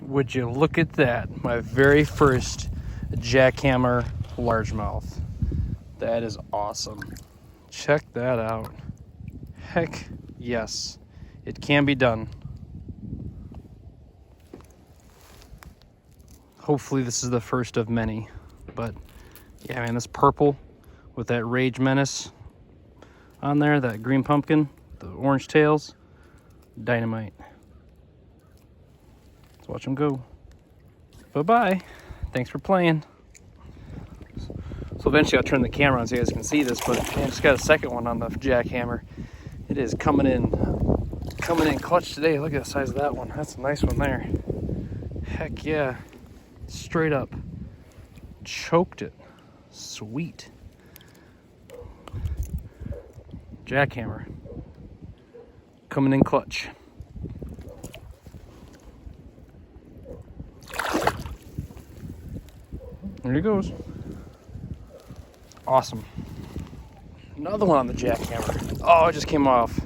Would you look at that? My very first jackhammer largemouth. That is awesome. Check that out. Heck yes, it can be done. Hopefully this is the first of many. But yeah, man, this purple with that Rage Menace on there, that green pumpkin, the orange tails, dynamite. Let's watch them go. Bye-bye. Thanks for playing. So eventually I'll turn the camera on so you guys can see this, but man, just got a second one on the jackhammer. It is coming in clutch today. Look at the size of that one. That's a nice one there. Heck yeah. Straight up. Choked it. Sweet. Jackhammer. Coming in clutch. There he goes. Awesome. Another one on the jackhammer. Oh, it just came off.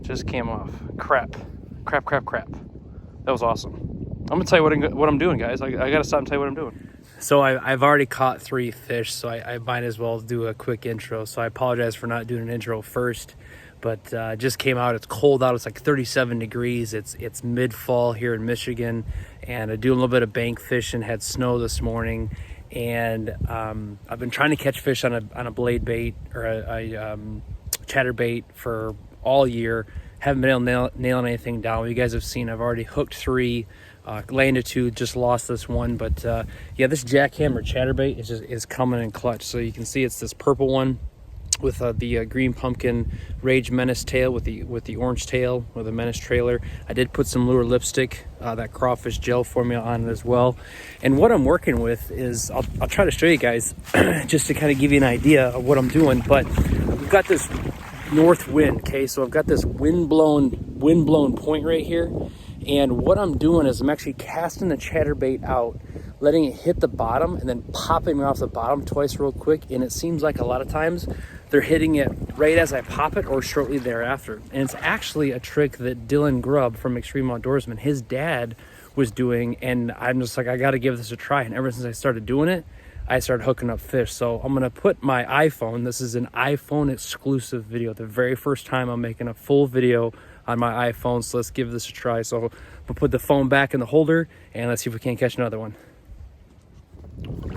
Just came off. Crap. That was awesome. I'm gonna tell you what I'm doing, guys. I gotta stop and tell you what I'm doing. So I've already caught 3 fish, so I might as well do a quick intro. So I apologize for not doing an intro first, but just came out. It's cold out. It's like 37 degrees. It's mid-fall here in Michigan, and I do a little bit of bank fishing. Had snow this morning, and I've been trying to catch fish on a blade bait or a chatterbait for all year. Haven't been able to nail anything down. You guys have seen I've already hooked 3. Landed 2, just lost this one, but yeah, this jackhammer chatterbait is coming in clutch. So you can see it's this purple one with the green pumpkin Rage Menace tail with the orange tail or the Menace trailer. I did put some lure lipstick, that crawfish gel formula on it as well. And what I'm working with is I'll try to show you guys just to kind of give you an idea of what I'm doing. But we've got this north wind, okay? So I've got this wind blown point right here. And what I'm doing is I'm actually casting the chatterbait out, letting it hit the bottom, and then popping it off the bottom twice real quick. And it seems like a lot of times they're hitting it right as I pop it or shortly thereafter. And it's actually a trick that Dylan Grubb from Extreme Outdoorsmen, his dad was doing. And I'm just like, I got to give this a try. And ever since I started doing it, I started hooking up fish. So I'm going to put my iPhone, this is an iPhone exclusive video. The very first time I'm making a full video on my iPhone, so let's give this a try. So we'll put the phone back in the holder and let's see if we can't catch another one.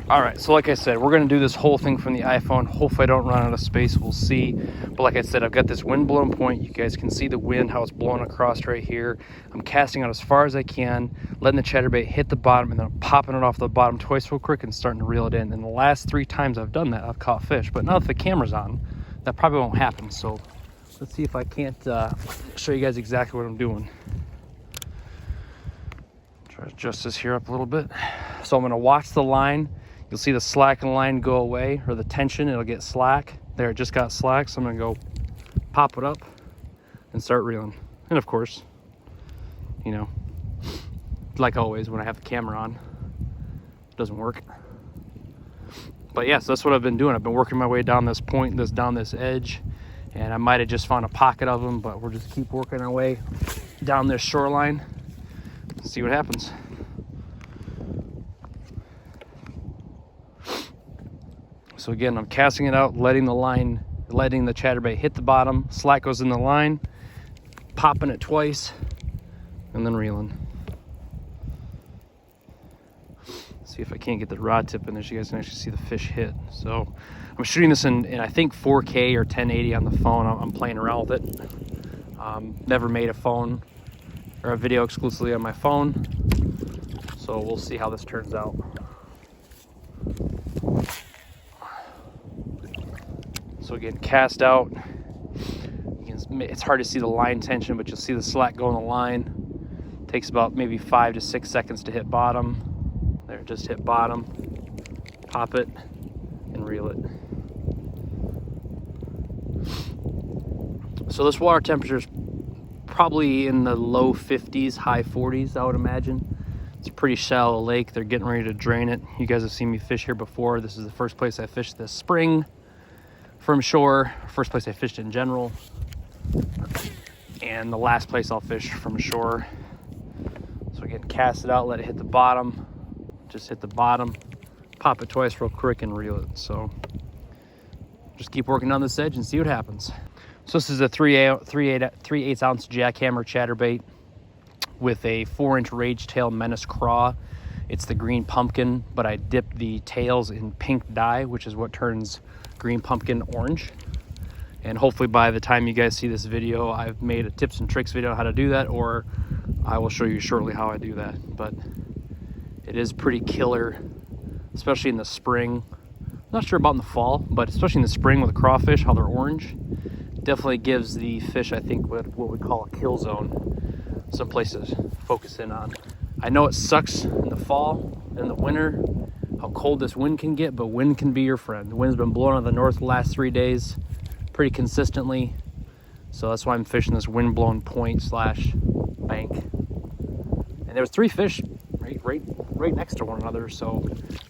All right, so like I said, we're gonna do this whole thing from the iPhone. Hopefully I don't run out of space, we'll see. But like I said, I've got this wind blown point. You guys can see the wind, how it's blowing across right here. I'm casting out as far as I can, letting the chatterbait hit the bottom, and then I'm popping it off the bottom twice real quick and starting to reel it in. And the last 3 times I've done that, I've caught fish. But now that the camera's on, that probably won't happen. So let's see if I can't show you guys exactly what I'm doing. Try to adjust this here up a little bit. So I'm gonna watch the line. You'll see the slack in the line go away, or the tension, it'll get slack. There, it just got slack, so I'm gonna go pop it up and start reeling. And of course, you know, like always, when I have the camera on, it doesn't work. But yeah, so that's what I've been doing. I've been working my way down this point, down this edge, and I might have just found a pocket of them, but we'll just keep working our way down this shoreline and see what happens. So again, I'm casting it out, letting the chatterbait hit the bottom, slack goes in the line, popping it twice, and then reeling. See if I can't get the rod tip in there so you guys can actually see the fish hit. So I'm shooting this in I think 4K or 1080 on the phone. I'm playing around with it. Never made a phone or a video exclusively on my phone. So we'll see how this turns out. So again, cast out. It's hard to see the line tension, but you'll see the slack go in the line. Takes about maybe 5 to 6 seconds to hit bottom. There, just hit bottom. Pop it and reel it. So this water temperature is probably in the low 50s, high 40s, I would imagine. It's a pretty shallow lake. They're getting ready to drain it. You guys have seen me fish here before. This is the first place I fished this spring from shore. First place I fished in general. And the last place I'll fish from shore. So again, cast it out, let it hit the bottom, just hit the bottom, pop it twice real quick and reel it. So just keep working on this edge and see what happens. So this is a 3/8 ounce jackhammer chatterbait with a 4-inch rage tail menace craw. It's the green pumpkin, but I dipped the tails in pink dye, which is what turns green pumpkin orange. And hopefully by the time you guys see this video, I've made a tips and tricks video on how to do that, or I will show you shortly how I do that. But it is pretty killer, especially in the spring. Not sure about in the fall, but especially in the spring with the crawfish, how they're orange. Definitely gives the fish, I think, what we call a kill zone. Some places to focus in on. I know it sucks in the fall, in the winter, how cold this wind can get, but wind can be your friend. The wind's been blowing out of the north the last 3 days pretty consistently. So that's why I'm fishing this wind-blown point slash bank. And there was 3 fish right next to one another, so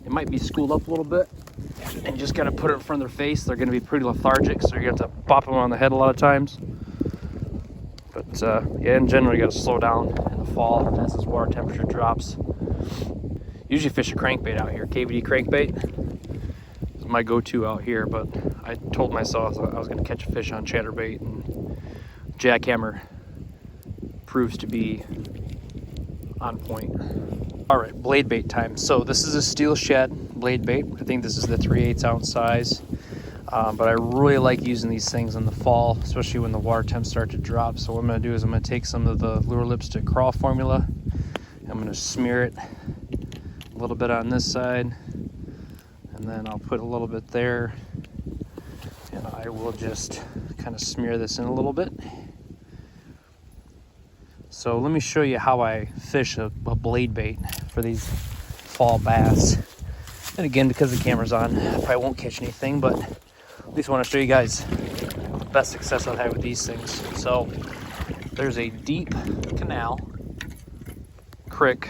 it might be schooled up a little bit. And you just gotta put it in front of their face. They're gonna be pretty lethargic, so you're gonna have to bop them on the head a lot of times. But yeah, in general, you gotta slow down in the fall as this water temperature drops. Usually fish a crankbait out here. KVD crankbait is my go-to out here, but I told myself I was gonna catch a fish on chatterbait, and jackhammer proves to be on point. All right, blade bait time. So this is a steel shed blade bait. I think this is the 3/8 ounce size. But I really like using these things in the fall, especially when the water temps start to drop. So what I'm going to do is I'm going to take some of the Lure Lipstick Crawl formula. I'm going to smear it a little bit on this side, and then I'll put a little bit there, and I will just kind of smear this in a little bit. So let me show you how I fish a blade bait for these fall bass. And again, because the camera's on, I probably won't catch anything, but at least I want to show you guys the best success I've had with these things. So there's a deep canal, creek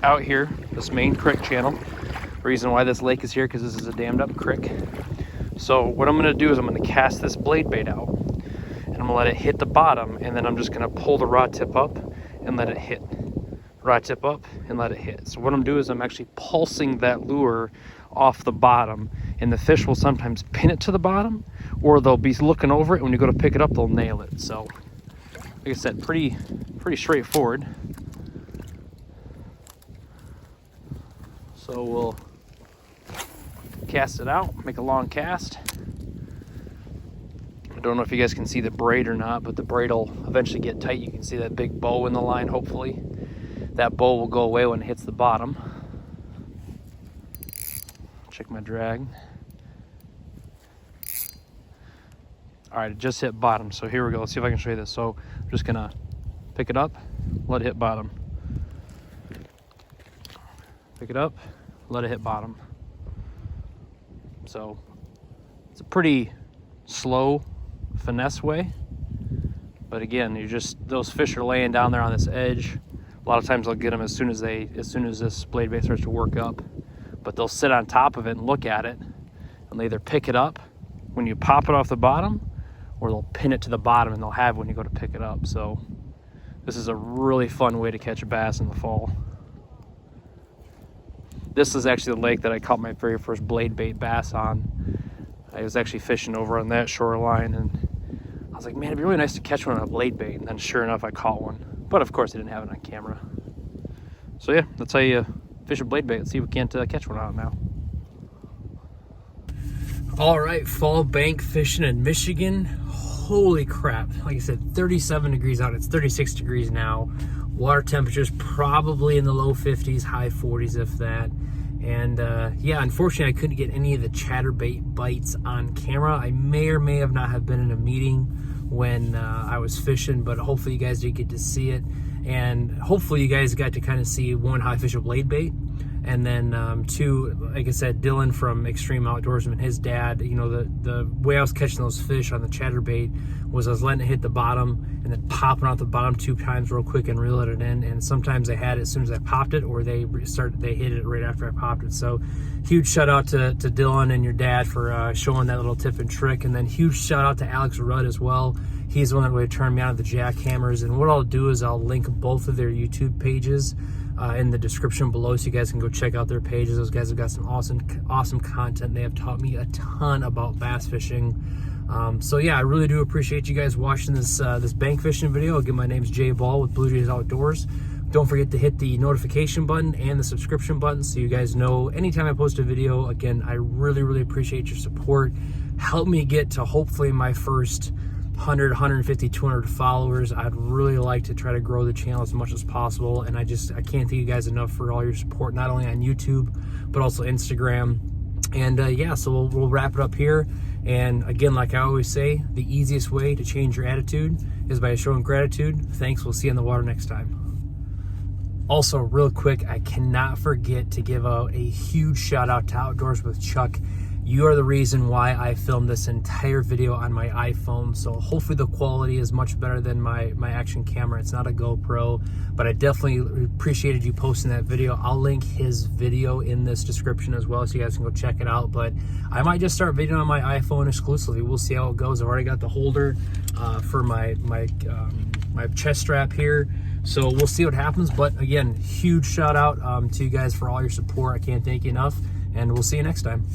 out here, this main creek channel. The reason why this lake is here, because this is a dammed up creek. So what I'm going to do is I'm going to cast this blade bait out, and I'm going to let it hit the bottom, and then I'm just going to pull the rod tip up and let it hit. Rod tip up and let it hit. So what I'm doing is I'm actually pulsing that lure off the bottom, and the fish will sometimes pin it to the bottom, or they'll be looking over it. When you go to pick it up, they'll nail it. So like I said, pretty straightforward. So we'll cast it out, make a long cast. I don't know if you guys can see the braid or not, but the braid will eventually get tight. You can see that big bow in the line, hopefully. That bow will go away when it hits the bottom. Check my drag. All right, it just hit bottom. So here we go. Let's see if I can show you this. So I'm just gonna pick it up, let it hit bottom. Pick it up, let it hit bottom. So it's a pretty slow finesse way. But again, those fish are laying down there on this edge. A lot of times I'll get them as soon as this blade bait starts to work up. But they'll sit on top of it and look at it, and they either pick it up when you pop it off the bottom, or they'll pin it to the bottom and they'll have it when you go to pick it up. So this is a really fun way to catch a bass in the fall. This is actually the lake that I caught my very first blade bait bass on. I was actually fishing over on that shoreline, and I was like, man, it'd be really nice to catch one on a blade bait. And then sure enough, I caught one. But of course I didn't have it on camera. So yeah, that's how you fish a blade bait. Let's see if we can't catch one out now. All right, fall bank fishing in Michigan. Holy crap. Like I said, 37 degrees out. It's 36 degrees now. Water temperatures probably in the low 50s, high 40s if that. And yeah, unfortunately I couldn't get any of the chatterbait bites on camera. I may or may have not have been in a meeting when I was fishing, but hopefully you guys did get to see it. And hopefully you guys got to kind of see, one, how I fish a blade bait, and then two, like I said, Dylan from Extreme Outdoorsmen, his dad, you know, the way I was catching those fish on the chatterbait was I was letting it hit the bottom and then popping out the bottom 2 times real quick and reeling it in. And sometimes they had it as soon as I popped it, or they hit it right after I popped it. So huge shout out to Dylan and your dad for showing that little tip and trick. And then huge shout out to Alex Rudd as well. He's the one that really turned me on to the jackhammers. And what I'll do is I'll link both of their YouTube pages in the description below, so you guys can go check out their pages. Those guys have got some awesome content. They have taught me a ton about bass fishing. So yeah, I really do appreciate you guys watching this bank fishing video. Again, my name's Jay Ball with Blue Jays Outdoors. Don't forget to hit the notification button and the subscription button so you guys know anytime I post a video. Again, I really appreciate your support. Help me get to hopefully my first 100, 150, 200 followers. I'd really like to try to grow the channel as much as possible, and I can't thank you guys enough for all your support, not only on YouTube but also Instagram. And yeah, so we'll wrap it up here. And again, like I always say, the easiest way to change your attitude is by showing gratitude. Thanks. We'll see you in the water next time. Also, real quick, I cannot forget to give out a huge shout out to Outdoors with Chuck. You are the reason why I filmed this entire video on my iPhone, so hopefully the quality is much better than my action camera. It's not a GoPro, but I definitely appreciated you posting that video. I'll link his video in this description as well, so you guys can go check it out. But I might just start videoing on my iPhone exclusively. We'll see how it goes. I've already got the holder for my chest strap here, so we'll see what happens. But again, huge shout out to you guys for all your support. I can't thank you enough, and we'll see you next time.